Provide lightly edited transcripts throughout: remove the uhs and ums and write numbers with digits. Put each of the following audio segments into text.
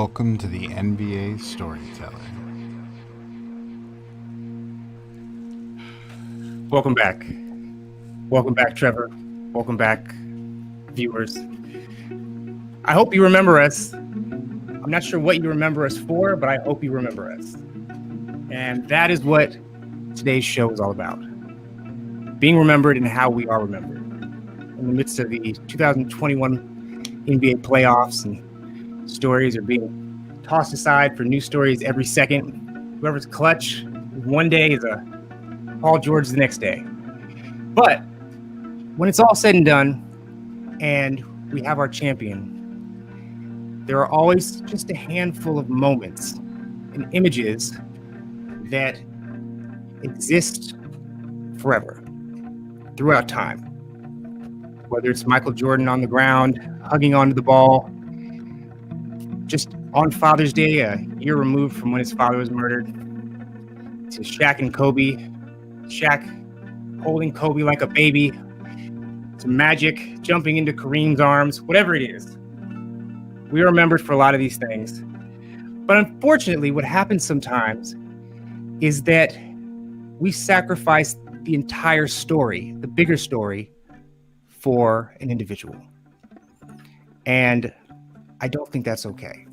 Welcome to the NBA Storyteller. Welcome back. Welcome back, Trevor. Welcome back, viewers. I hope you remember us. I'm not sure what you remember us for, but I hope you remember us. And that is what today's show is all about. Being remembered and how we are remembered. In the midst of the 2021 NBA playoffs, and stories are being tossed aside for new stories every second. Whoever's clutch one day is a Paul George the next day. But when it's all said and done and we have our champion, there are always just a handful of moments and images that exist forever, throughout time. Whether it's Michael Jordan on the ground, hugging onto the ball, just on Father's Day, a year removed from when his father was murdered, to Shaq and Kobe, Shaq holding Kobe like a baby, to Magic jumping into Kareem's arms, whatever it is. We are remembered for a lot of these things. But unfortunately, what happens sometimes is that we sacrifice the entire story, the bigger story, for an individual. And I don't think that's okay.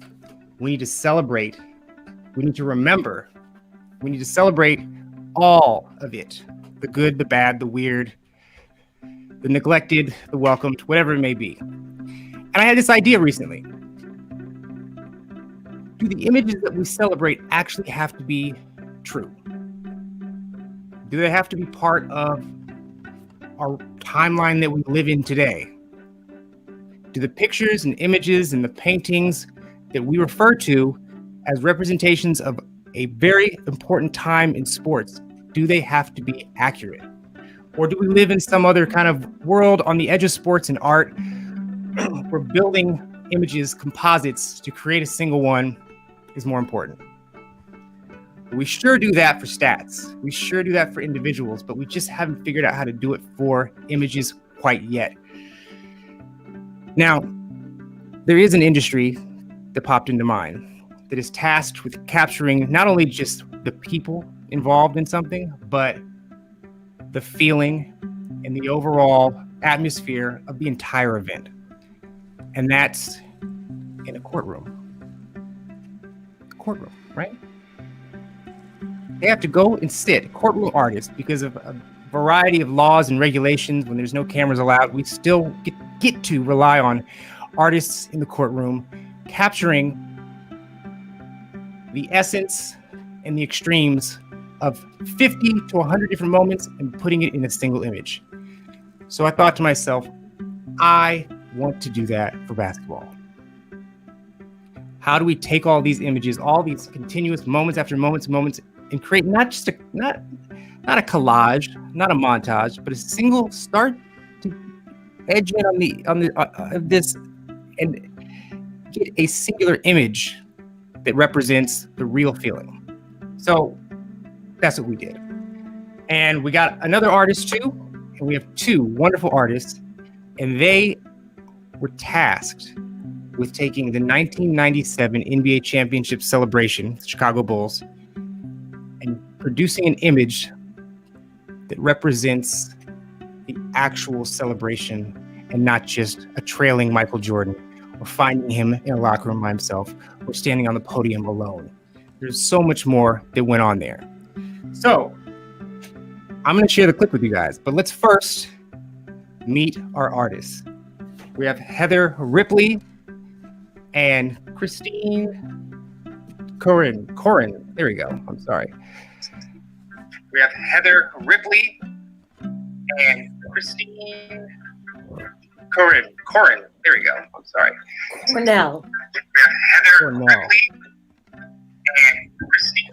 We need to celebrate. We need to remember. We need to celebrate all of it. The good, the bad, the weird, the neglected, the welcomed, whatever it may be. And I had this idea recently. Do the images that we celebrate actually have to be true? Do they have to be part of our timeline that we live in today? Do the pictures and images and the paintings that we refer to as representations of a very important time in sports, do they have to be accurate? Or do we live in some other kind of world on the edge of sports and art? Where building images, composites to create a single one is more important. We sure do that for stats. We sure do that for individuals, but we just haven't figured out how to do it for images quite yet. Now, there is an industry that popped into mind that is tasked with capturing not only just the people involved in something, but the feeling and the overall atmosphere of the entire event. And that's in a courtroom. Courtroom, right? They have to go and sit, courtroom artists, because of a variety of laws and regulations. When there's no cameras allowed, we still get to rely on artists in the courtroom capturing the essence and the extremes of 50 to 100 different moments and putting it in a single image. So I thought to myself, I want to do that for basketball. How do we take all these images, all these continuous moments after moments, and create not just not a collage, not a montage, but a single start to edge in on this and get a singular image that represents the real feeling. So that's what we did. And we got another artist too, and we have two wonderful artists, and they were tasked with taking the 1997 NBA championship celebration, Chicago Bulls, and producing an image that represents the actual celebration and not just a trailing Michael Jordan or finding him in a locker room by himself or standing on the podium alone. There's so much more that went on there. So I'm going to share the clip with you guys, but let's first meet our artists. We have Heather Ripley and Christine Corin. There we go. I'm sorry. We have Heather Ripley and Christine Corin. There we go. I'm sorry. Cornell. We have Heather Ripley and Christine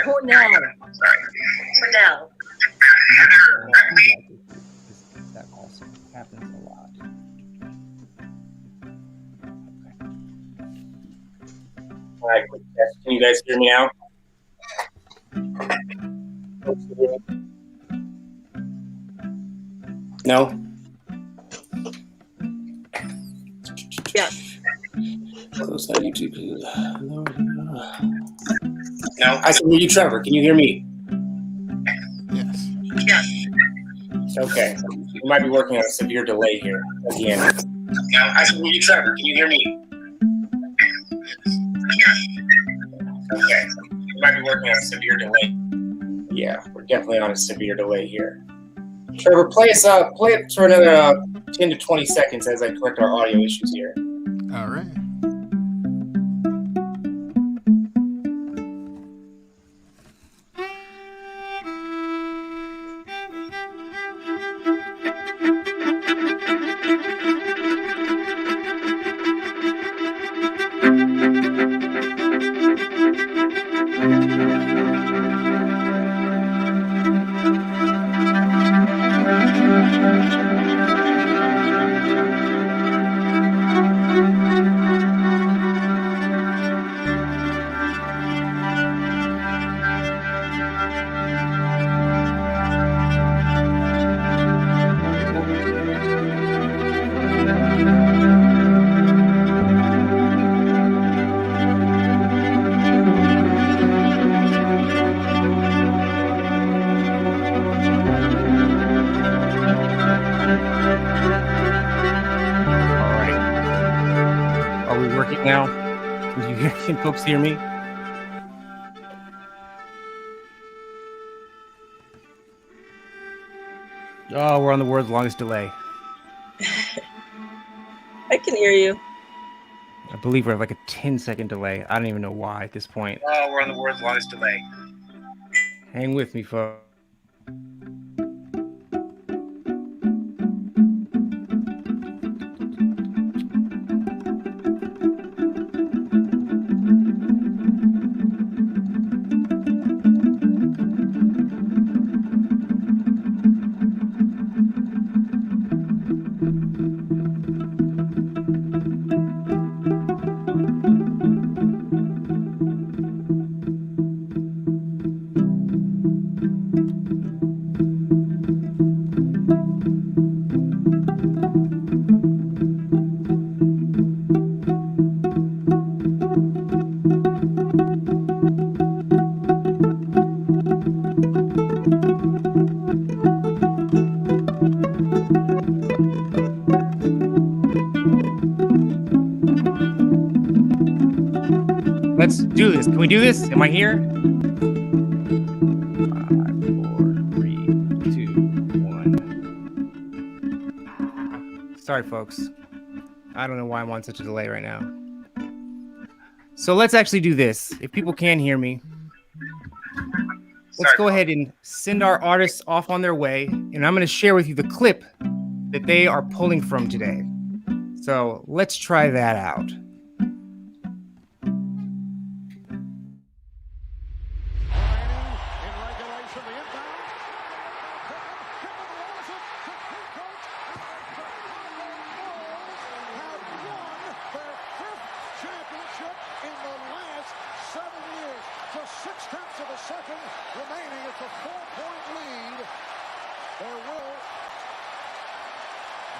Cornell. I'm sorry. Cornell. Heather Ripley. That also happens a lot. All right, quick test. Can you guys hear me now? No? Yes. Close that YouTube. Now, I can hear you, Trevor. Can you hear me? Yes. Yes. Okay. We might be working on a severe delay here again. Now, I can hear you, Trevor. Can you hear me? Okay. We might be working on a severe delay. Yeah, we're definitely on a severe delay here. Trevor, play it for another 10 to 20 seconds as I correct our audio issues here. All right. Are we working now? Can folks hear me? Oh, we're on the world's longest delay. I can hear you. I believe we have like a 10-second delay. I don't even know why at this point. Oh, we're on the world's longest delay. Hang with me, folks. Let's do this. Can we do this? Am I here? 5, 4, 3, 2, 1. Sorry, folks. I don't know why I'm on such a delay right now. So let's actually do this. If people can hear me, let's go ahead and send our artists off on their way. And I'm going to share with you the clip that they are pulling from today. So let's try that out.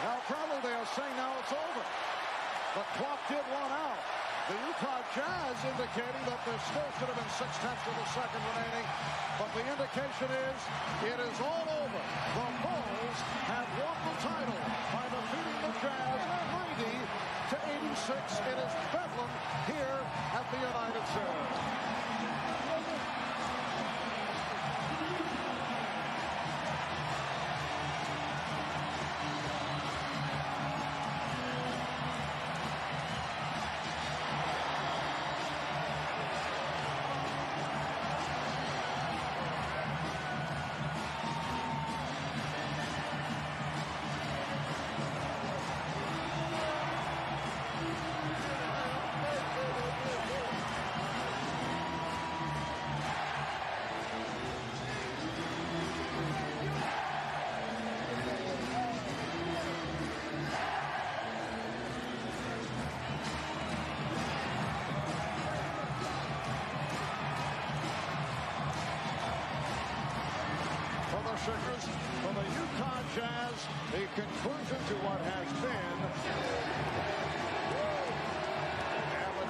Now, probably they'll say now it's over. The clock did run out. The Utah Jazz indicating that there still should have been 6/10 of a second remaining. But the indication is it is all over. The Bulls have won the title by defeating the Jazz 90-86. It is bedlam here at the United Center. Sugars for the Utah Jazz, the conclusion to what has been. And the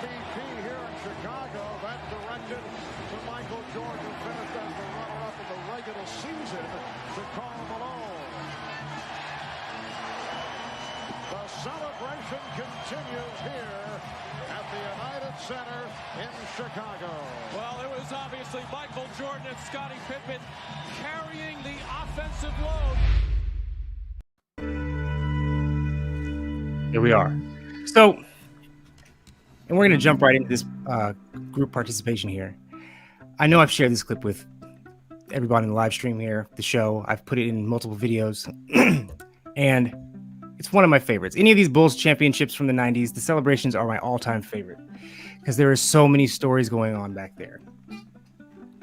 MVP here in Chicago. That directed to Michael Jordan, who finished as the runner-up of the regular season to Karl Malone. The celebration continues here at the United Center in Chicago. Well, it was obviously Michael Jordan and Scottie Pippen carrying the offensive load. Here we are. So, and we're going to jump right into this group participation here. I know I've shared this clip with everybody in the live stream here, the show. I've put it in multiple videos, and it's one of my favorites. Any of these Bulls championships from the 90s, the celebrations are my all-time favorite because there are so many stories going on back there.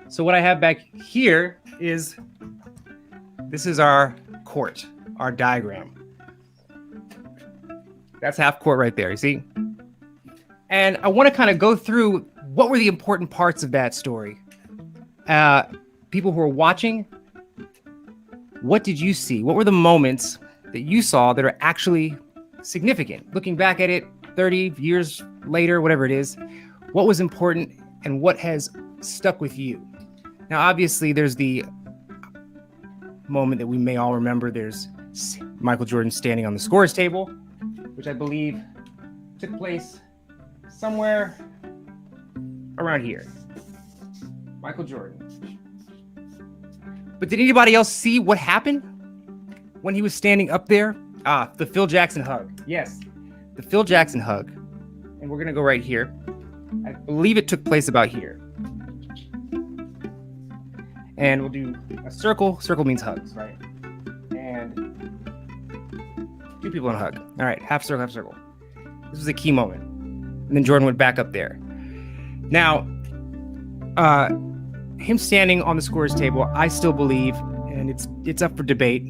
So what I have back here is, this is our court, our diagram. That's half court right there, you see? And I want to kind of go through what were the important parts of that story. People who are watching, what did you see? What were the moments that you saw that are actually significant? Looking back at it 30 years later, whatever it is, what was important and what has stuck with you? Now, obviously, there's the moment that we may all remember. There's Michael Jordan standing on the scorer's table, which I believe took place somewhere around here. Michael Jordan. But did anybody else see what happened when he was standing up there? The Phil Jackson hug. Yes, the Phil Jackson hug. And we're going to go right here. I believe it took place about here. And we'll do a circle. Circle means hugs, right? And two people in a hug. All right, half circle, half circle. This was a key moment. And then Jordan went back up there. Now, him standing on the scorer's table, I still believe, and it's up for debate.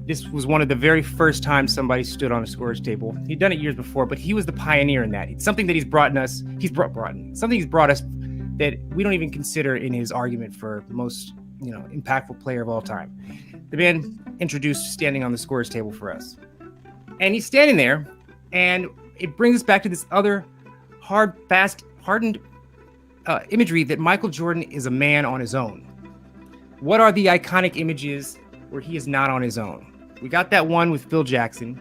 This was one of the very first times somebody stood on a scorer's table. He'd done it years before, but he was the pioneer in that. It's something that he's brought us that we don't even consider in his argument for most, impactful player of all time. The man introduced standing on the scorer's table for us. And he's standing there, and it brings us back to this other hardened imagery that Michael Jordan is a man on his own. What are the iconic images where he is not on his own? We got that one with Phil Jackson.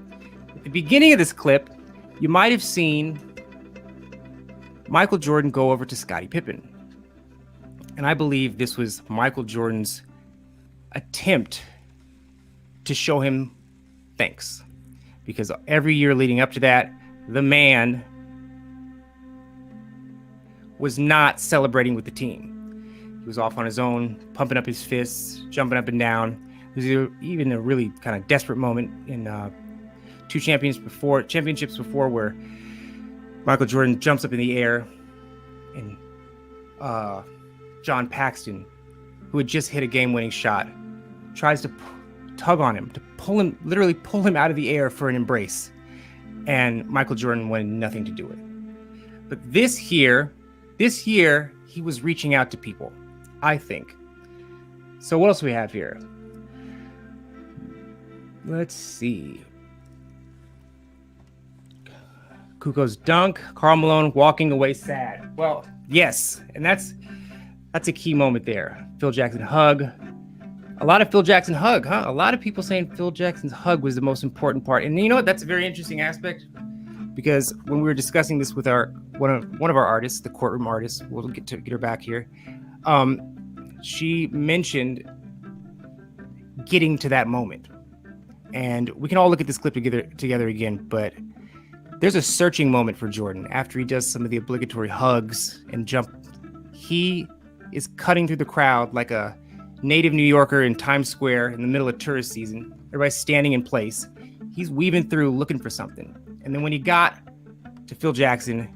At the beginning of this clip, you might have seen Michael Jordan go over to Scottie Pippen. And I believe this was Michael Jordan's attempt to show him thanks. Because every year leading up to that, the man was not celebrating with the team. He was off on his own, pumping up his fists, jumping up and down. There was even a really kind of desperate moment in two championships before where Michael Jordan jumps up in the air and John Paxton, who had just hit a game-winning shot, tries to tug on him, to literally pull him out of the air for an embrace. And Michael Jordan wanted nothing to do with it. But this year, he was reaching out to people, I think. So what else do we have here? Let's see. Kuko's dunk, Karl Malone walking away sad. Well, yes, and that's a key moment there. Phil Jackson hug. A lot of Phil Jackson hug, huh? A lot of people saying Phil Jackson's hug was the most important part. And you know what? That's a very interesting aspect, because when we were discussing this with one of our artists, the Courtroom artist, we'll get her back here. She mentioned getting to that moment. And we can all look at this clip together again, but there's a searching moment for Jordan after he does some of the obligatory hugs and jump. He is cutting through the crowd like a native New Yorker in Times Square in the middle of tourist season. Everybody's standing in place. He's weaving through looking for something. And then when he got to Phil Jackson,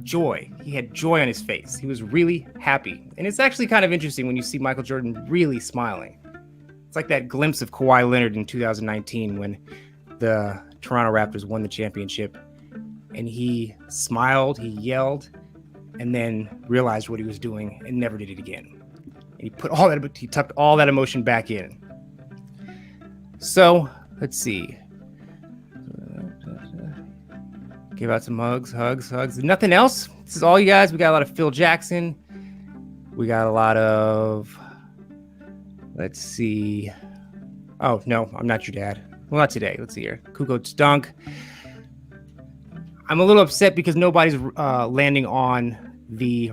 joy. He had joy on his face. He was really happy. And it's actually kind of interesting when you see Michael Jordan really smiling. It's like that glimpse of Kawhi Leonard in 2019 when the Toronto Raptors won the championship. And he smiled, he yelled, and then realized what he was doing and never did it again. And he tucked all that emotion back in. So let's see. Give out some hugs. Nothing else. This is all you guys. We got a lot of Phil Jackson. We got a lot of, let's see. Oh, no, I'm not your dad. Well, not today. Let's see here. Kuko Stunk. I'm a little upset because nobody's landing on the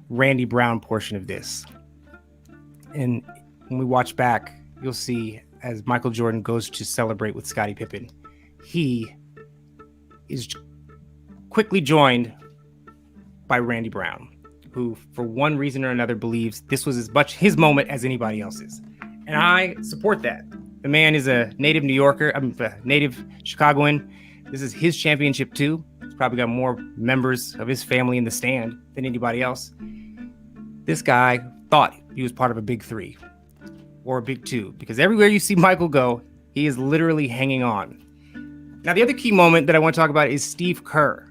Randy Brown portion of this. And when we watch back, you'll see as Michael Jordan goes to celebrate with Scottie Pippen, he is quickly joined by Randy Brown, who for one reason or another believes this was as much his moment as anybody else's. And I support that. The man is a native New Yorker, a native Chicagoan. This is his championship too. He's probably got more members of his family in the stand than anybody else. This guy thought he was part of a big three or a big two, because everywhere you see Michael go, he is literally hanging on. Now, the other key moment that I want to talk about is Steve Kerr.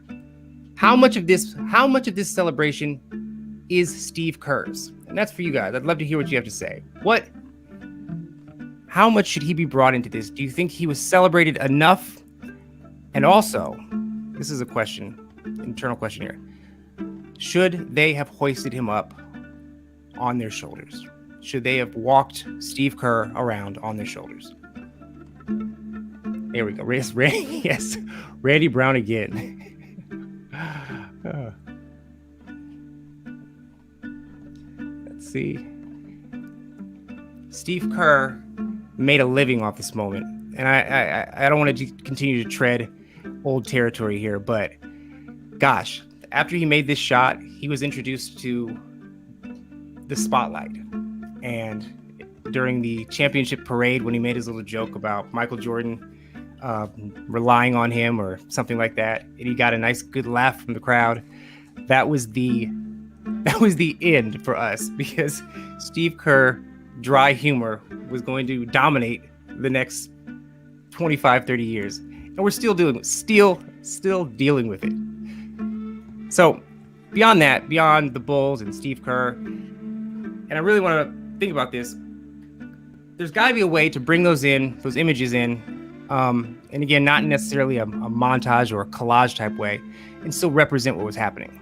How much of this celebration is Steve Kerr's? And that's for you guys. I'd love to hear what you have to say. How much should he be brought into this? Do you think he was celebrated enough? And also, this is a question, internal question here. Should they have hoisted him up on their shoulders? Should they have walked Steve Kerr around on their shoulders? There we go. Yes, Randy Brown again. Let's see. Steve Kerr made a living off this moment. And I don't want to continue to tread old territory here, but gosh, after he made this shot, he was introduced to the spotlight. And during the championship parade, when he made his little joke about Michael Jordan relying on him or something like that, and he got a nice good laugh from the crowd, that was the end for us, because Steve Kerr dry humor was going to dominate the next 25, 30 years. And we're still dealing with it. So beyond that, beyond the Bulls and Steve Kerr, and I really want to think about this, there's got to be a way to bring those images in, and again, not necessarily a montage or a collage type way, and still represent what was happening.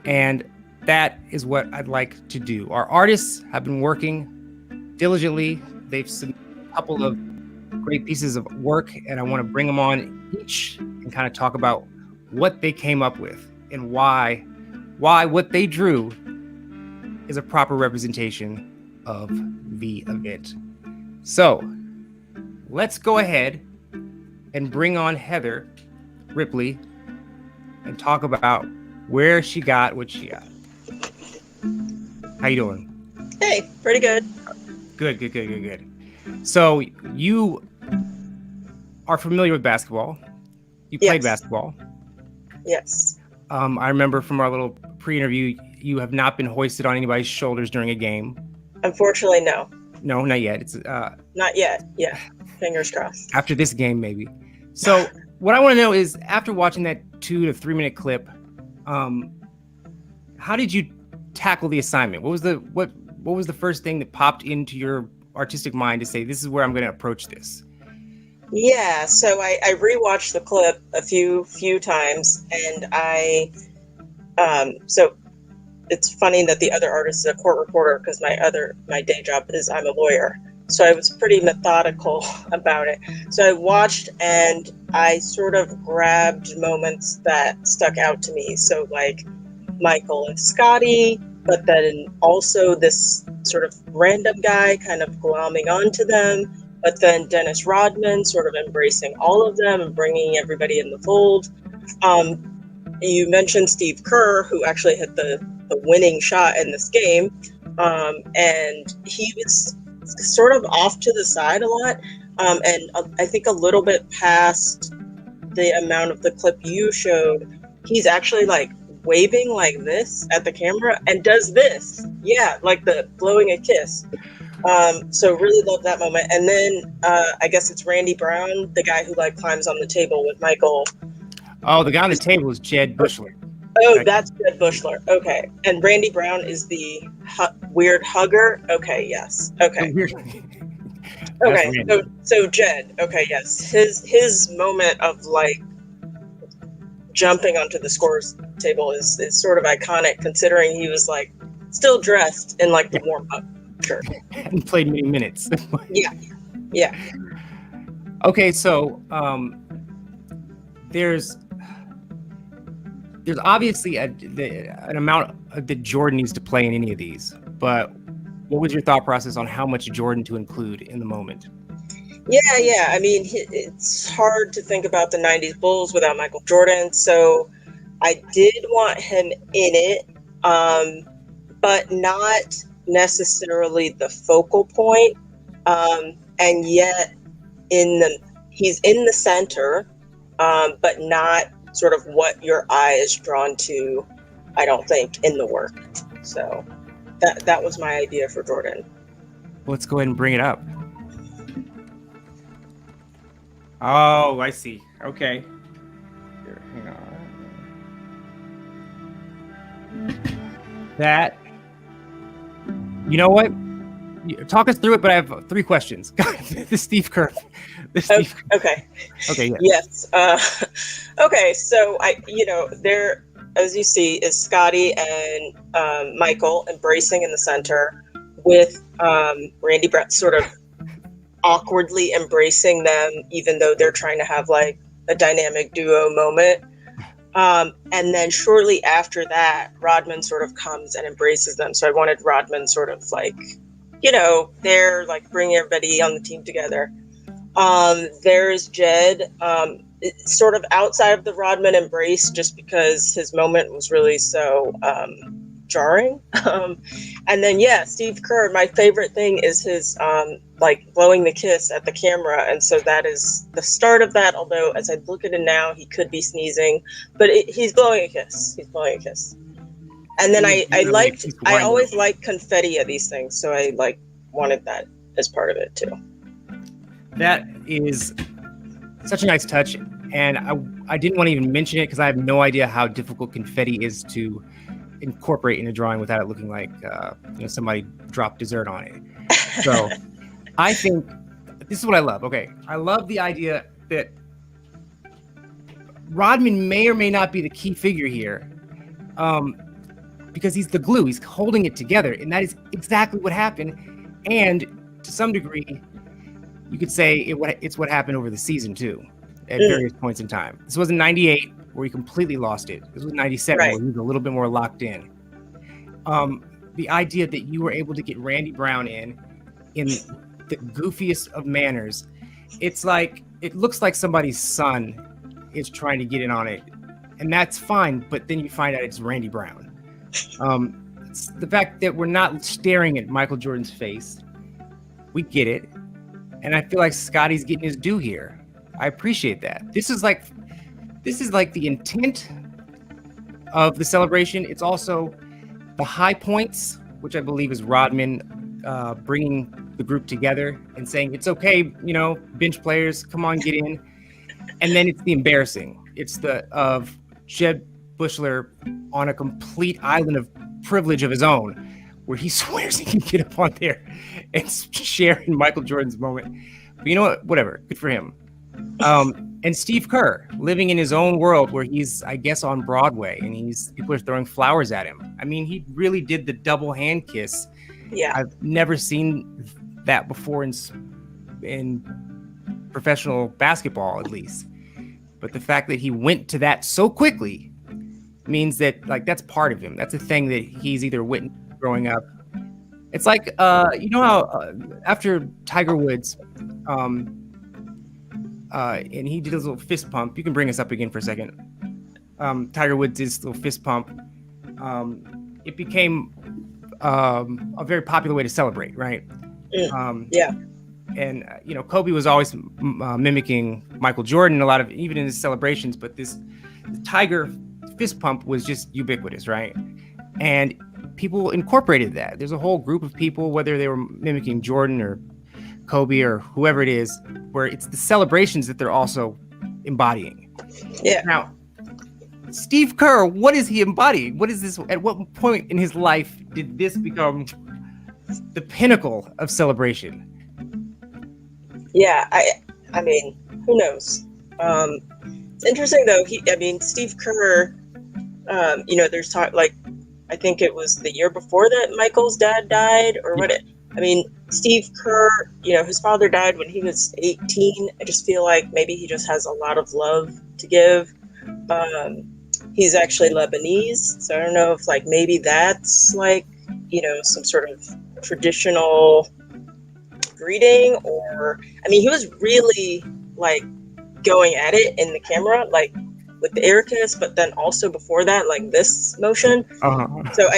And that is what I'd like to do. Our artists have been working diligently. They've submitted a couple of great pieces of work, and I want to bring them on each and kind of talk about what they came up with and why what they drew is a proper representation of the event. So let's go ahead and bring on Heather Ripley and talk about where she got what she got. How you doing? Hey, pretty good. Good. So you are familiar with basketball. You played basketball. Yes. I remember from our little pre-interview, you have not been hoisted on anybody's shoulders during a game. Unfortunately, no. No, not yet. It's not yet. Yeah. Fingers crossed. After this game, maybe. So what I want to know is, after watching that 2 to 3 minute clip, how did you tackle the assignment? What was the first thing that popped into your artistic mind to say, this is where I'm going to approach this? Yeah, so I rewatched the clip a few times, and so it's funny that the other artist is a court reporter, because my day job is I'm a lawyer. So I was pretty methodical about it. So I watched and I sort of grabbed moments that stuck out to me. So like Michael and Scottie, but then also this sort of random guy kind of glomming onto them, but then Dennis Rodman sort of embracing all of them and bringing everybody in the fold. You mentioned Steve Kerr, who actually hit the winning shot in this game, and he was sort of off to the side a lot, and I think a little bit past the amount of the clip you showed. He's actually like waving like this at the camera and does this, like the blowing a kiss. So really love that moment. And then I guess it's Randy Brown, the guy who like climbs on the table with Michael. Oh, the guy on the table is Jed Bushler. Oh, that's Jed Bushler. Okay. And Randy Brown is the weird hugger. Okay, yes. Okay. Okay. So Jed. Okay, yes. His moment of like jumping onto the scores table is sort of iconic, considering he was like still dressed in like the warm up shirt. And played many minutes. Yeah. Okay, so there's obviously an amount that Jordan needs to play in any of these, but what was your thought process on how much Jordan to include in the moment? Yeah. I mean, it's hard to think about the 90s Bulls without Michael Jordan. So I did want him in it, but not necessarily the focal point. And yet he's in the center, but not sort of what your eye is drawn to, I don't think, in the work. So that was my idea for Jordan. Let's go ahead and bring it up. Oh, I see. Okay. Here, hang on. That. You know what? Talk us through it, but I have 3 questions. The Steve Kerr. Okay. Okay. Yeah. Yes. Okay. So there, as you see, is Scotty and Michael embracing in the center, with Randy Brett sort of awkwardly embracing them, even though they're trying to have like a dynamic duo moment. And then shortly after that, Rodman sort of comes and embraces them. So I wanted Rodman sort of like, they're like bringing everybody on the team together. There's Jed, sort of outside of the Rodman embrace, just because his moment was really so jarring. And then Steve Kerr, my favorite thing is his like blowing the kiss at the camera, and so that is the start of that. Although as I look at it now, he could be sneezing, but he's blowing a kiss. And then I always like confetti at these things, so I wanted that as part of it too. That is such a nice touch, and I didn't want to even mention it because I have no idea how difficult confetti is to incorporate in a drawing without it looking like somebody dropped dessert on it. So I think this is what I love. Okay, I love the idea that Rodman may or may not be the key figure here, because he's the glue. He's holding it together, and that is exactly what happened. And to some degree, you could say it's what happened over the season too, at various points in time. This wasn't 98 where he completely lost it. This was 97 where he was a little bit more locked in. The idea that you were able to get Randy Brown in the goofiest of manners, it's like, it looks like somebody's son is trying to get in on it, and that's fine, but then you find out it's Randy Brown. It's the fact that we're not staring at Michael Jordan's face. We get it. And I feel like Scotty's getting his due here. I appreciate that. This is like the intent of the celebration. It's also the high points, which I believe is Rodman bringing the group together and saying, it's okay, bench players, come on, get in. And then it's the embarrassing. It's of Jed Bushler on a complete island of privilege of his own, where he swears he can get up on there and share in Michael Jordan's moment. But you know what? Whatever. Good for him. And Steve Kerr, living in his own world where he's, I guess, on Broadway, and people are throwing flowers at him. I mean, he really did the double hand kiss. Yeah. I've never seen that before in professional basketball, at least. But the fact that he went to that so quickly means that, that's part of him. That's a thing that he's either witnessed growing up. It's like, how after Tiger Woods, and he did his little fist pump. You can bring us up again for a second. Tiger Woods did his little fist pump. It became a very popular way to celebrate, right? Yeah. And Kobe was always mimicking Michael Jordan a lot of, even in his celebrations. But this Tiger fist pump was just ubiquitous, right? And people incorporated that. There's a whole group of people, whether they were mimicking Jordan or Kobe or whoever it is, where it's the celebrations that they're also embodying. Yeah. Now, Steve Kerr, what is he embodying? What is this? At what point in his life did this become the pinnacle of celebration? Yeah, I mean, who knows? It's interesting though. Steve Kerr. There's talk like I think it was the year before that Michael's dad died, or what? Steve Kerr. His father died when he was 18. I just feel like maybe he just has a lot of love to give. He's actually Lebanese, so I don't know if like maybe that's like some sort of traditional greeting, or he was really like going at it in the camera, like with the air kiss, but then also before that, like this motion. So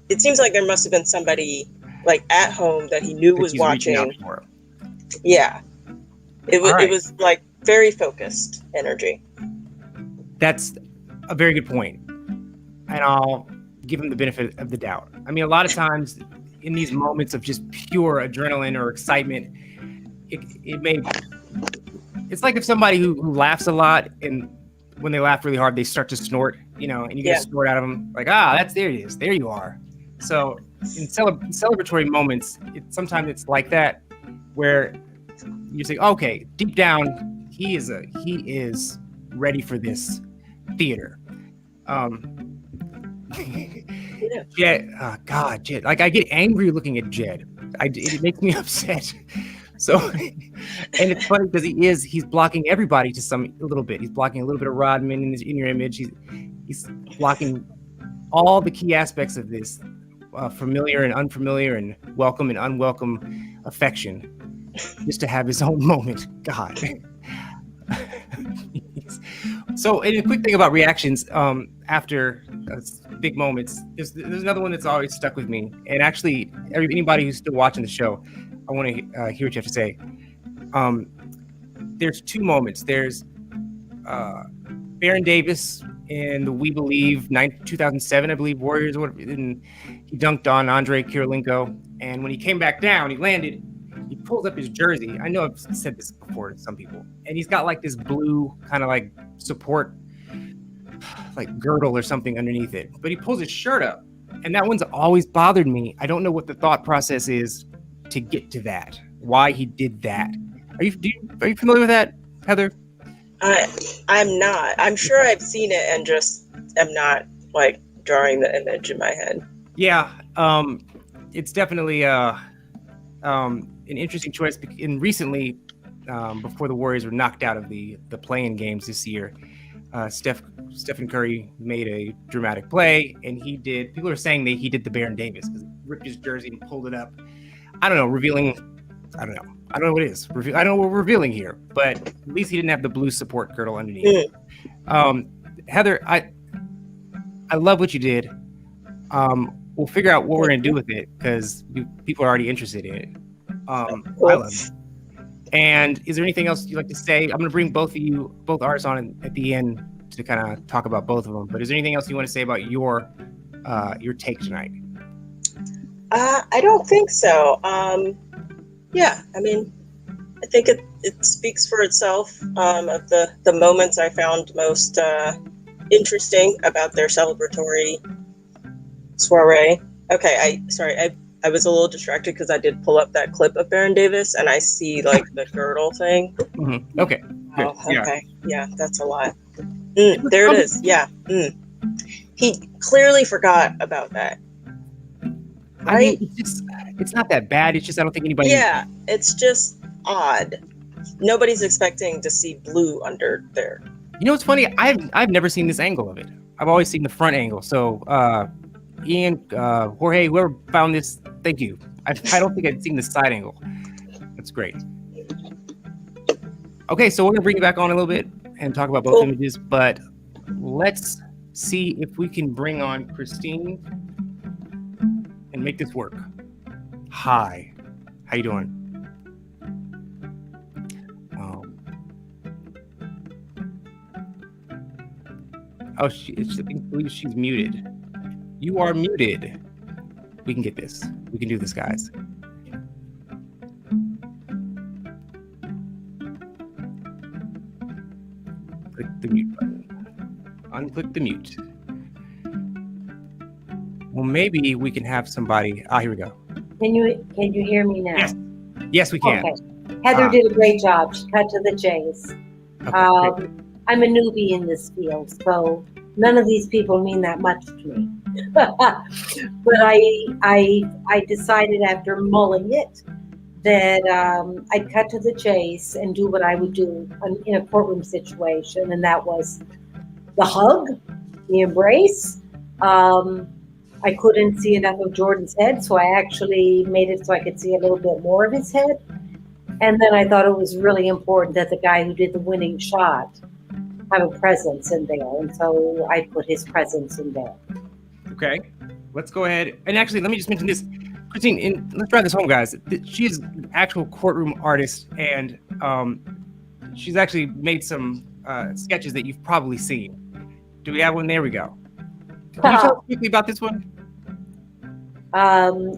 it seems like there must have been somebody like at home that he knew was watching. Yeah, it was like very focused energy. That's a very good point, and I'll give him the benefit of the doubt. I mean, a lot of times in these moments of just pure adrenaline or excitement, it's like if somebody who laughs a lot, and when they laugh really hard, they start to snort, and you get a snort out of them, like, there it is, there you are. So in celebratory moments, sometimes it's like that, where you say, okay, deep down, he is ready for this theater. Jed, Jed. Like, I get angry looking at Jed. It makes me upset. So, and it's funny because he's blocking everybody to a little bit. He's blocking a little bit of Rodman in your image. He's blocking all the key aspects of this familiar and unfamiliar, and welcome and unwelcome affection, just to have his own moment. God. So, and a quick thing about reactions after big moments. There's another one that's always stuck with me, and actually, anybody who's still watching the show, I want to hear what you have to say. There's two moments. There's Baron Davis in the We Believe 2007, I believe, Warriors, and he dunked on Andrei Kirilenko, and when he came back down, he landed. He pulls up his jersey. I know I've said this before to some people, and he's got like this blue kind of like support, like girdle or something underneath it. But he pulls his shirt up, and that one's always bothered me. I don't know what the thought process is to get to that. Why he did that? Are you familiar with that, Heather? I'm not. I'm sure I've seen it and just am not like drawing the image in my head. Yeah, it's definitely an interesting choice. And recently, before the Warriors were knocked out of the play-in games this year, Stephen Curry made a dramatic play, and people are saying that he did the Baron Davis because he ripped his jersey and pulled it up. I don't know, I don't know what it is. I don't know what we're revealing here, but at least he didn't have the blue support girdle underneath. Heather, I love what you did. We'll figure out what we're going to do with it because people are already interested in it. I love it. And is there anything else you'd like to say? I'm going to bring both artists on at the end to kind of talk about both of them. But is there anything else you want to say about your take tonight? I don't think so. Yeah, I mean, I think it speaks for itself. Of the moments I found most interesting about their celebratory soiree. Okay, I was a little distracted because I did pull up that clip of Baron Davis, and I see like the girdle thing. Mm-hmm. Okay. Oh, okay. Yeah, that's a lot. There it is. Yeah. He clearly forgot about that. Right? I mean, it's not that bad. It's just I don't think anybody. Yeah, it's just odd. Nobody's expecting to see blue under there. You know what's funny? I've never seen this angle of it. I've always seen the front angle. So Ian, Jorge, whoever found this, thank you. I don't think I'd seen the side angle. That's great. Okay, so we're gonna bring you back on a little bit and talk about both images, but let's see if we can bring on Christine and make this work. Hi, how you doing? I believe she's muted. You are muted. We can get this. We can do this, guys. Click the mute button. Unclick the mute. Well, maybe we can have somebody. Here we go. Can you hear me now? Yes, we can. Okay. Heather did a great job. She cut to the chase. Okay, I'm a newbie in this field, so none of these people mean that much to me. But I decided after mulling it that I'd cut to the chase and do what I would do in a courtroom situation, and that was the hug, the embrace. I couldn't see enough of Jordan's head, so I actually made it so I could see a little bit more of his head. And then I thought it was really important that the guy who did the winning shot have a presence in there, and so I put his presence in there. Okay, let's go ahead. And actually, let me just mention this. Christine, let's drive this home, guys. She's an actual courtroom artist, and she's actually made some sketches that you've probably seen. Do we have one? There we go. Can you tell us quickly about this one?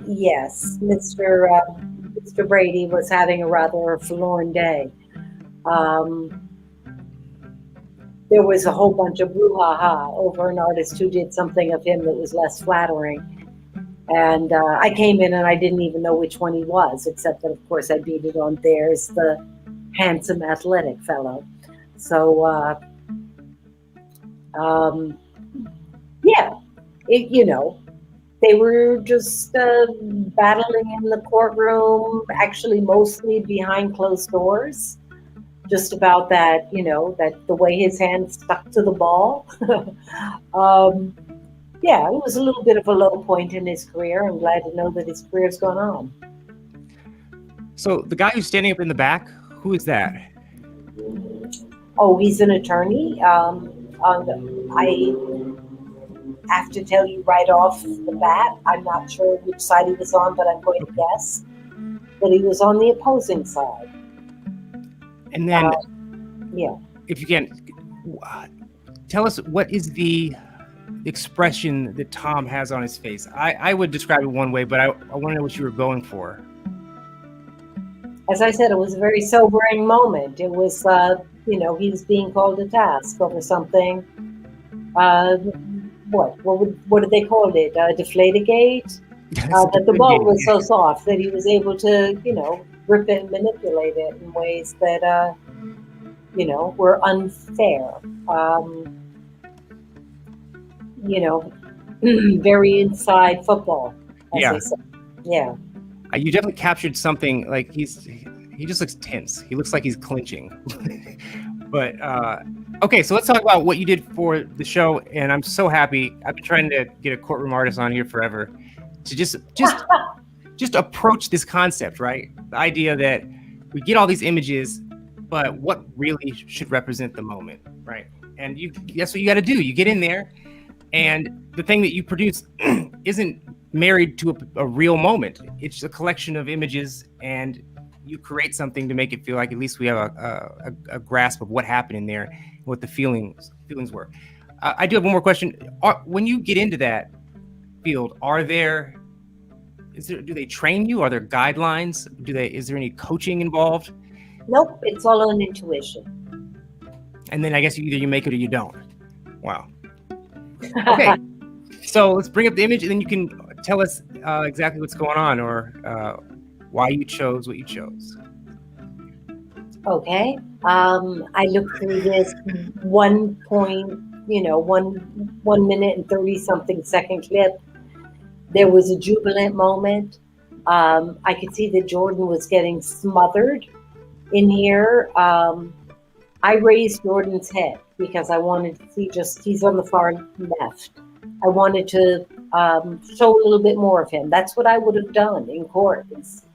Yes, Mr. Brady was having a rather forlorn day. There was a whole bunch of brouhaha over an artist who did something of him that was less flattering. And I came in and I didn't even know which one he was, except that, of course, I beat it on there's the handsome, athletic fellow. So, yeah, they were just battling in the courtroom, actually mostly behind closed doors, just about that, that the way his hand stuck to the ball. Yeah, it was a little bit of a low point in his career. I'm glad to know that his career's gone on. So the guy who's standing up in the back, who is that? Oh, he's an attorney. I have to tell you right off the bat, I'm not sure which side he was on, but I'm going to guess that he was on the opposing side. And then, yeah, if you can, tell us what is the expression that Tom has on his face. I would describe it one way, but I want to know what you were going for. As I said, it was a very sobering moment. It was, he was being called to task over something. What did they call it? Deflategate? That the ball was so soft that he was able to, grip it and manipulate it in ways that, were unfair. Very inside football, as they say. Yeah. You definitely captured something. Like he just looks tense. He looks like he's clinching. But okay, so let's talk about what you did for the show. And I'm so happy. I've been trying to get a courtroom artist on here forever to just approach this concept, right? The idea that we get all these images, but what really should represent the moment, right? And that's what you got to do. You get in there, and the thing that you produce isn't married to a real moment. It's a collection of images, and you create something to make it feel like at least we have a grasp of what happened in there and what the feelings were. I do have one more question. When you get into that field, do they train you? Are there guidelines? Is there any coaching involved? Nope, it's all on intuition. And then I guess either you make it or you don't. Wow. Okay. So let's bring up the image, and then you can tell us exactly what's going on, or why you chose what you chose. Okay. I looked through this 1 minute and 30 something second clip. There was a jubilant moment. I could see that Jordan was getting smothered in here. I raised Jordan's head because I wanted to see he's on the far left. I wanted to show a little bit more of him. That's what I would have done in court, is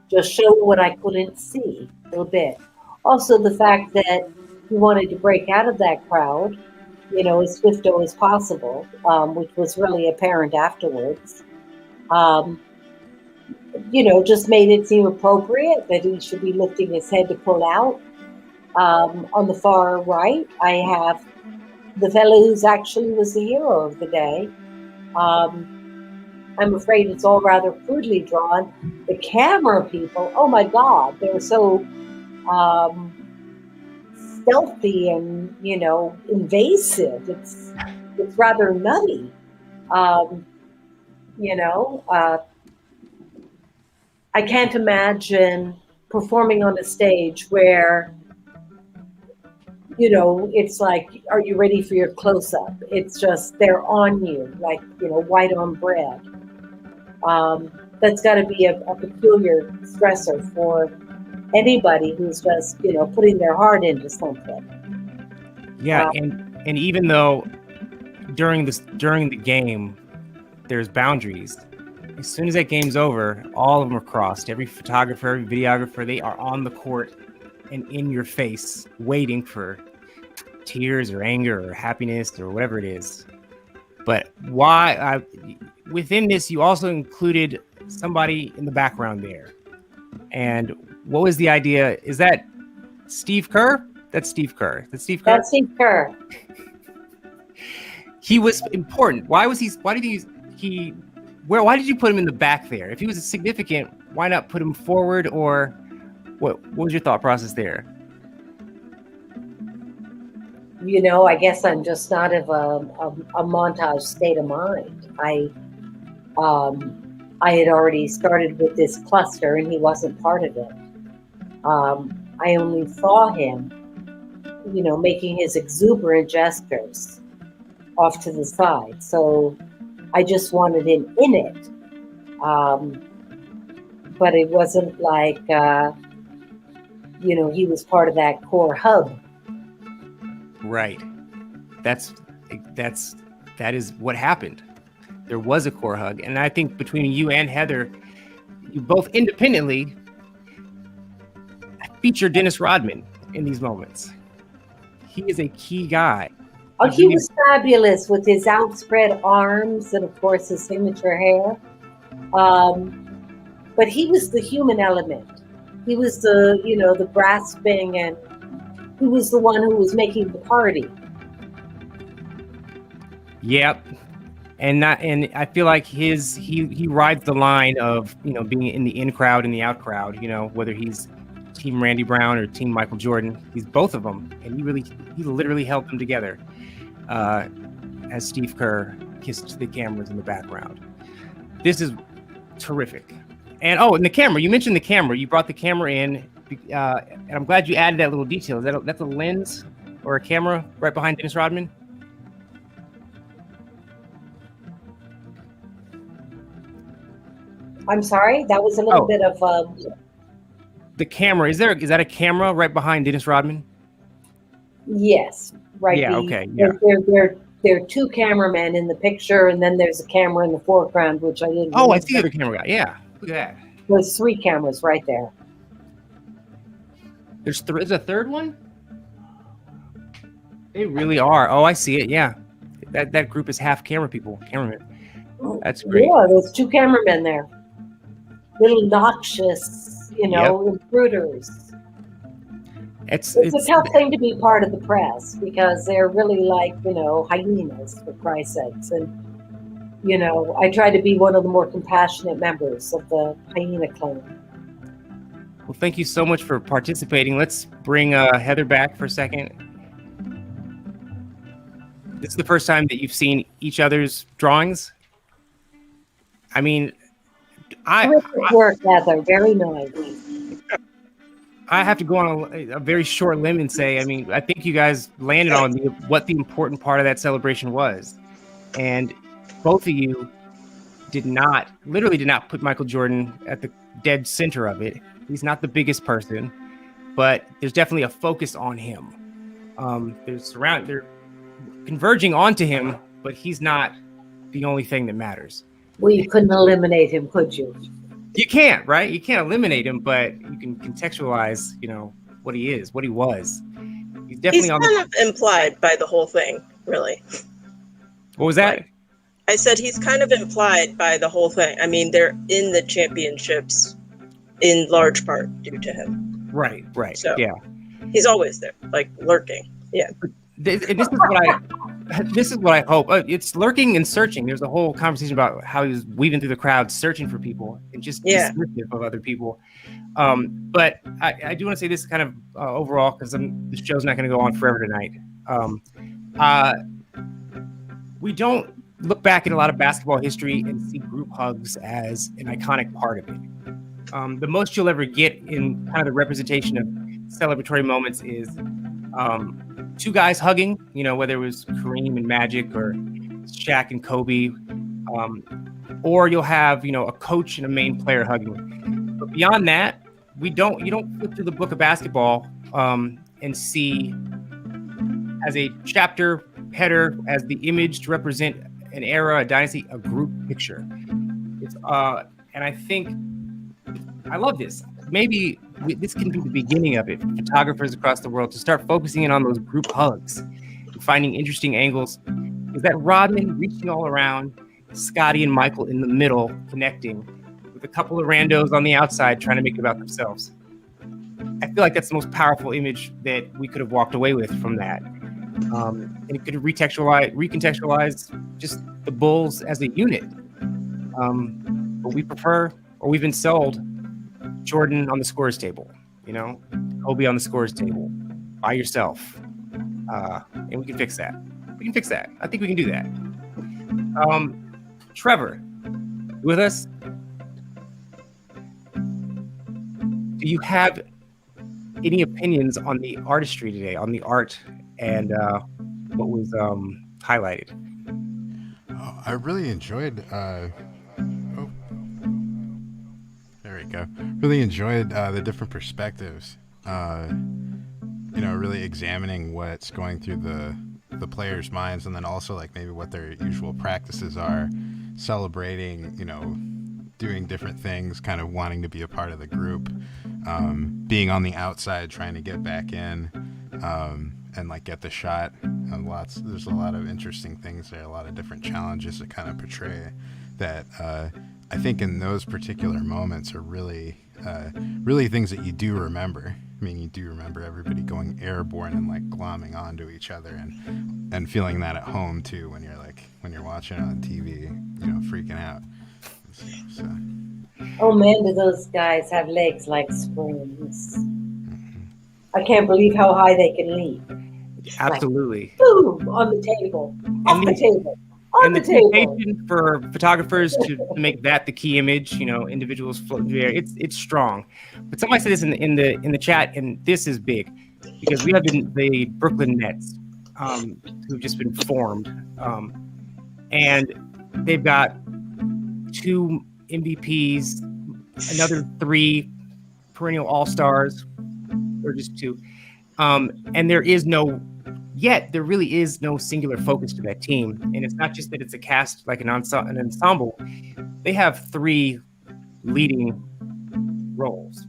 just show what I couldn't see a little bit. Also, the fact that he wanted to break out of that crowd, as swift-o as possible, which was really apparent afterwards. Just made it seem appropriate that he should be lifting his head to pull out. On the far right, I have the fellow who's actually was the hero of the day. I'm afraid it's all rather crudely drawn. The camera people, oh my God, they're so stealthy and, invasive. It's rather nutty. I can't imagine performing on a stage where you know, it's like, are you ready for your close-up? It's just, they're on you, like, you know, white on bread. That's got to be a peculiar stressor for anybody who's just, you know, putting their heart into something. Yeah, and even though during the game there's boundaries, as soon as that game's over, all of them are crossed. Every photographer, every videographer, they are on the court and in your face, waiting for tears or anger or happiness or whatever it is. But within this, you also included somebody in the background there. And what was the idea? Is that Steve Kerr? That's Steve Kerr. That's Steve Kerr. That's Steve Kerr. He was important. Why did you put him in the back there? If he was significant, why not put him forward? Or what was your thought process there? You know, I guess I'm just not of a montage state of mind. I had already started with this cluster and he wasn't part of it. I only saw him, you know, making his exuberant gestures off to the side. So I just wanted him in it. But it wasn't like, you know, he was part of that core hub. Right. That is what happened. There was a core hug. And I think between you and Heather, you both independently feature Dennis Rodman in these moments. He is a key guy. Oh, he was fabulous with his outspread arms and, of course, his signature hair. But he was the human element. He was the, you know, the grasping, and he was the one who was making the party. Yep. And I feel like he rides the line of, you know, being in the in crowd and the out crowd, you know, whether he's Team Randy Brown or Team Michael Jordan. He's both of them, and he literally held them together as Steve Kerr kissed the cameras in the background. This is terrific. And and the camera, you mentioned the camera. You brought the camera in, and I'm glad you added that little detail. That's a lens or a camera right behind Dennis Rodman? I'm sorry, that was a little bit of the camera. Is that a camera right behind Dennis Rodman? Yes, right. Yeah. Okay. Yeah. There are two cameramen in the picture, and then there's a camera in the foreground, which I didn't. Oh, I see the camera guy. Yeah. Look at that. There's three cameras right there. There's a third one? They really are. Oh, I see it. Yeah. That group is half cameramen. That's great. Yeah, there's two cameramen there. Little noxious, you know, intruders. It's a tough thing to be part of the press, because they're really like, you know, hyenas, for Christ's sakes. And, you know, I try to be one of the more compassionate members of the hyena clan. Well, thank you so much for participating. Let's bring Heather back for a second. This is the first time that you've seen each other's drawings. I mean, Terrific work, Heather. Very nice. I have to go on a very short limb and say, I mean, I think you guys landed on what the important part of that celebration was. And both of you literally did not put Michael Jordan at the dead center of it. He's not the biggest person, but there's definitely a focus on him. They're converging onto him, but he's not the only thing that matters. Well, you couldn't eliminate him, could you? You can't, right? You can't eliminate him, but you can contextualize, you know, what he is, what he was. He's definitely kind of implied by the whole thing, really. What was that? I said he's kind of implied by the whole thing. I mean, they're in the championships in large part due to him. Right. So, yeah. He's always there, like lurking. Yeah. This is what I hope. It's lurking and searching. There's a whole conversation about how he was weaving through the crowd, searching for people, and just dismissive of other people. But I do want to say this kind of overall, because the show's not going to go on forever tonight. We don't look back at a lot of basketball history and see group hugs as an iconic part of it. The most you'll ever get in kind of the representation of celebratory moments is two guys hugging, whether it was Kareem and Magic or Shaq and Kobe, or you'll have, a coach and a main player hugging. But beyond that, you don't flip through the book of basketball and see as a chapter header, as the image to represent an era, a dynasty, a group picture. It's and I think I love this. Maybe this can be the beginning of it for photographers across the world to start focusing in on those group hugs and finding interesting angles. Is that Rodman reaching all around, Scotty and Michael in the middle, connecting with a couple of randos on the outside trying to make it about themselves. I feel like that's the most powerful image that we could have walked away with from that. And it could recontextualize just the Bulls as a unit. But we prefer, or we've been sold, Jordan on the scorers table, Kobe on the scorers table by yourself. And we can fix that. I think we can do that. Trevor, you with us? Do you have any opinions on the artistry today, on the art and what was highlighted? Oh, I really enjoyed. There we go. Really enjoyed the different perspectives. Really examining what's going through the players' minds, and then also like maybe what their usual practices are, celebrating, doing different things, kind of wanting to be a part of the group, being on the outside, trying to get back in, and like get the shot. There's a lot of interesting things there, a lot of different challenges to kind of portray that I think in those particular moments are really things that you do remember. I mean, you do remember everybody going airborne and like glomming onto each other and feeling that at home too when you're watching it on TV, freaking out. So. Oh man, do those guys have legs like springs? I can't believe how high they can leap. Absolutely. Like, boom, on the table, off the table. And the temptation for photographers to make that the key image, individuals floating through the air, it's strong. But somebody said this in the chat, and this is big because we have the Brooklyn Nets, who've just been formed, and they've got 2 MVPs, another 3 perennial All-Stars, or just 2, and there really is no singular focus to that team. And it's not just that it's a cast like an ensemble. They have 3 leading roles.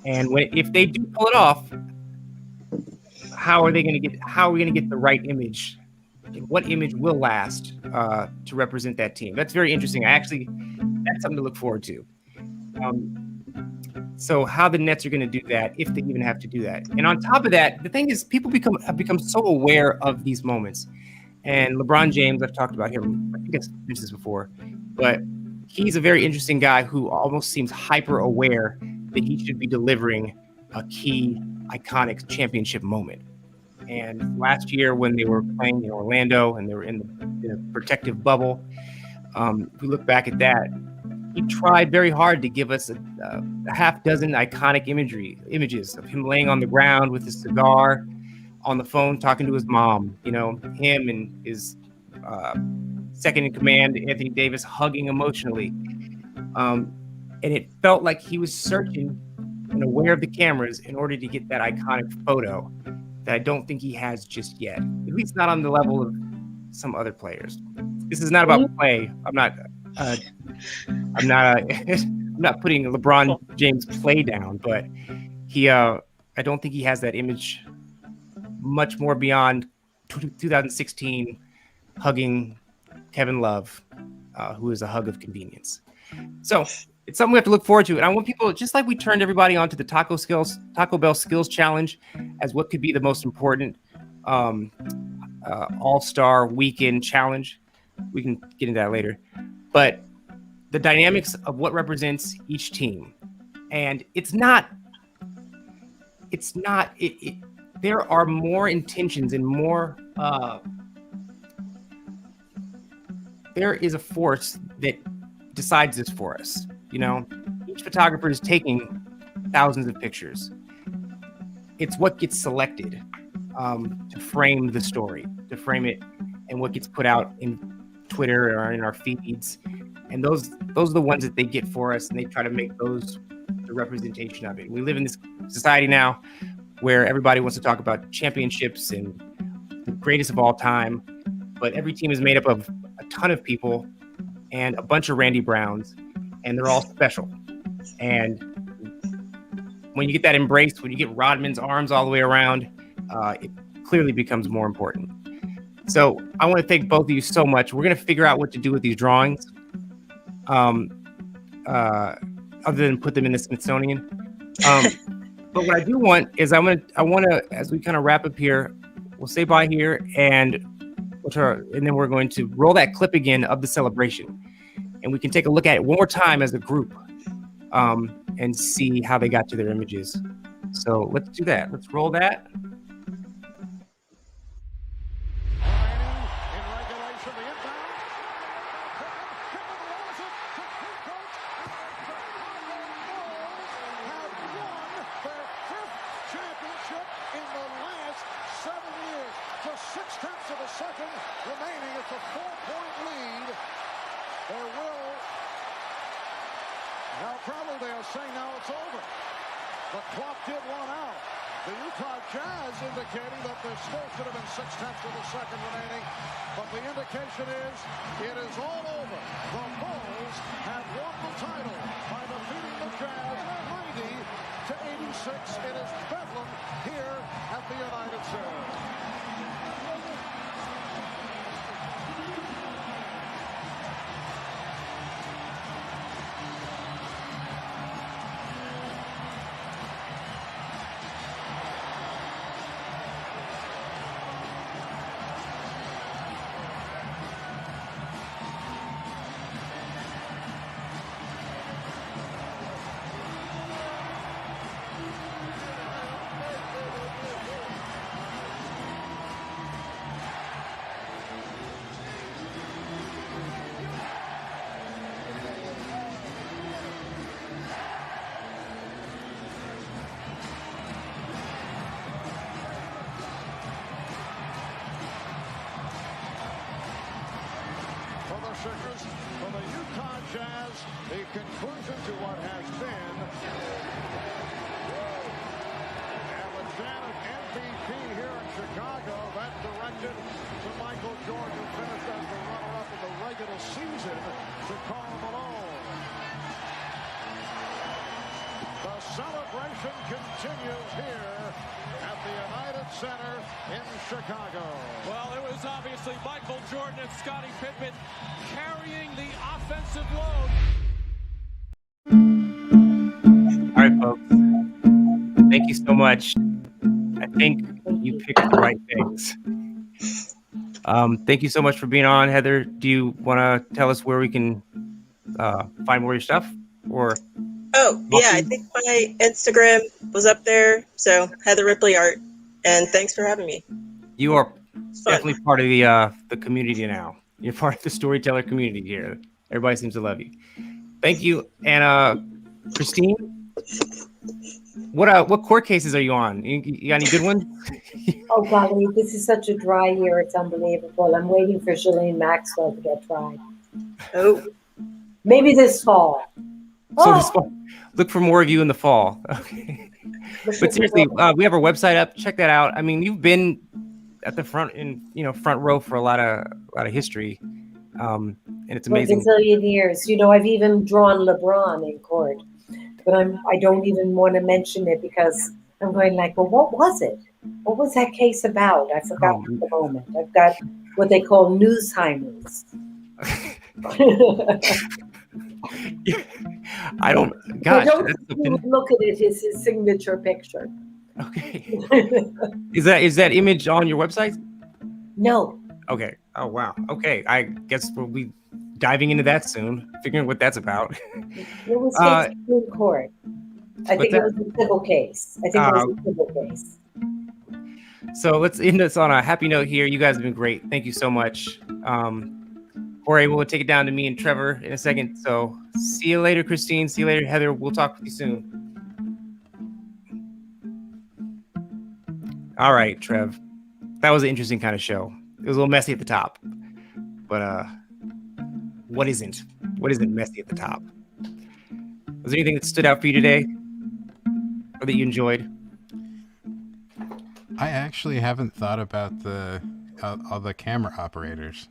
And if they do pull it off, how are we going to get the right image? And what image will last to represent that team? That's very interesting. That's something to look forward to. So how the Nets are going to do that, if they even have to do that. And on top of that, the thing is, people have become so aware of these moments. And LeBron James, I've talked about him, I think I've mentioned this before, but he's a very interesting guy who almost seems hyper aware that he should be delivering a key, iconic championship moment. And last year when they were playing in Orlando and they were in the protective bubble, if we look back at that, he tried very hard to give us a half dozen iconic images of him laying on the ground with his cigar, on the phone talking to his mom, him and his second in command, Anthony Davis, hugging emotionally. And it felt like he was searching and aware of the cameras in order to get that iconic photo that I don't think he has just yet, at least not on the level of some other players. This is not about play. I'm not putting LeBron James play down, but I don't think he has that image much more beyond 2016 hugging Kevin Love, who is a hug of convenience. So it's something we have to look forward to. And I want people, just like we turned everybody onto the Taco Bell Skills Challenge as what could be the most important All-Star Weekend challenge. We can get into that later. But the dynamics of what represents each team. And there are more intentions and more, there is a force that decides this for us. Each photographer is taking thousands of pictures. It's what gets selected. to frame the story, to frame it and what gets put out in Twitter or in our feeds. And those are the ones that they get for us, and they try to make those the representation of it. We live in this society now where everybody wants to talk about championships and the greatest of all time, but every team is made up of a ton of people and a bunch of Randy Browns, and they're all special. And when you get that embrace, when you get Rodman's arms all the way around, it clearly becomes more important. So I want to thank both of you so much. We're going to figure out what to do with these drawings, other than put them in the Smithsonian. But what I do want is I want to, as we kind of wrap up here, we'll say bye here, and then we're going to roll that clip again of the celebration, and we can take a look at it one more time as a group, and see how they got to their images. So let's do that. Let's roll that. For the Utah Jazz, the conclusion to what has been Alexander MVP here in Chicago. That directed to Michael Jordan, who finished as the runner-up in the regular season to Karl Malone. The celebration continues here at the United Center in Chicago. Well, it was obviously Michael Jordan and Scottie Pippen carrying the offensive load. All right, folks. Thank you so much. I think you picked the right things. Thank you so much for being on, Heather. Do you want to tell us where we can find more of your stuff? Or yeah, I think my Instagram was up there. So Heather Ripley Art, and thanks for having me. You are definitely part of the community now. You're part of the storyteller community here. Everybody seems to love you. Thank you. And Christine, what court cases are you on? You got any good ones? Oh, golly, this is such a dry year. It's unbelievable. I'm waiting for Ghislaine Maxwell to get tried. Oh. Maybe this fall. So this fall. Look for more of you in the fall. Okay. But seriously, we have our website up. Check that out. I mean, you've been at the front row for a lot of history, and it's amazing. For a gazillion years. I've even drawn LeBron in court, but I don't even want to mention it because I'm going like, well, what was it? What was that case about? I forgot for the moment. I've got what they call newsheimers. I don't. Gosh, don't look at it as his signature picture. Okay. Is that image on your website? No. Okay. Oh wow. Okay. I guess we'll be diving into that soon, figuring what that's about. It was in court. I think it was a civil case. So let's end this on a happy note here. You guys have been great. Thank you so much. Jorge, we'll take it down to me and Trevor in a second. So see you later, Christine. See you later, Heather. We'll talk with you soon. All right, Trev. That was an interesting kind of show. It was a little messy at the top, but what isn't? What isn't messy at the top? Was there anything that stood out for you today, or that you enjoyed? I actually haven't thought about all the camera operators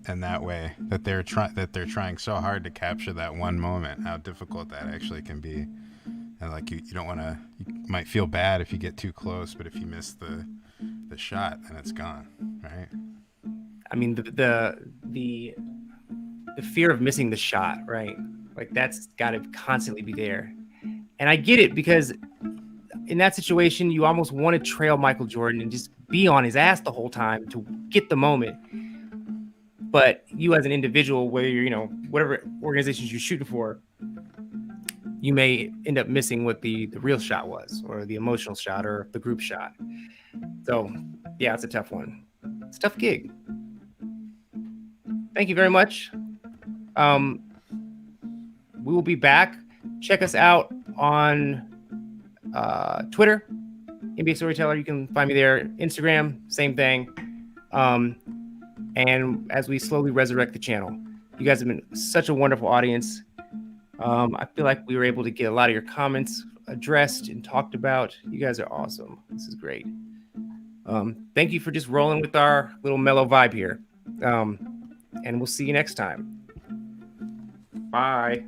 in that way, that they're trying so hard to capture that one moment, how difficult that actually can be. And like you don't want to, you might feel bad if you get too close, but if you miss the shot, then it's gone, right? I mean, the fear of missing the shot, right? Like that's got to constantly be there. And I get it, because in that situation, you almost want to trail Michael Jordan and just be on his ass the whole time to get the moment. But you as an individual, whether you're, whatever organizations you're shooting for, you may end up missing what the real shot was, or the emotional shot, or the group shot. So yeah, it's a tough one. It's a tough gig. Thank you very much. We will be back. Check us out on Twitter, NBA Storyteller. You can find me there. Instagram, same thing. And as we slowly resurrect the channel, you guys have been such a wonderful audience. I feel like we were able to get a lot of your comments addressed and talked about. You guys are awesome. This is great. Thank you for just rolling with our little mellow vibe here. And we'll see you next time. Bye.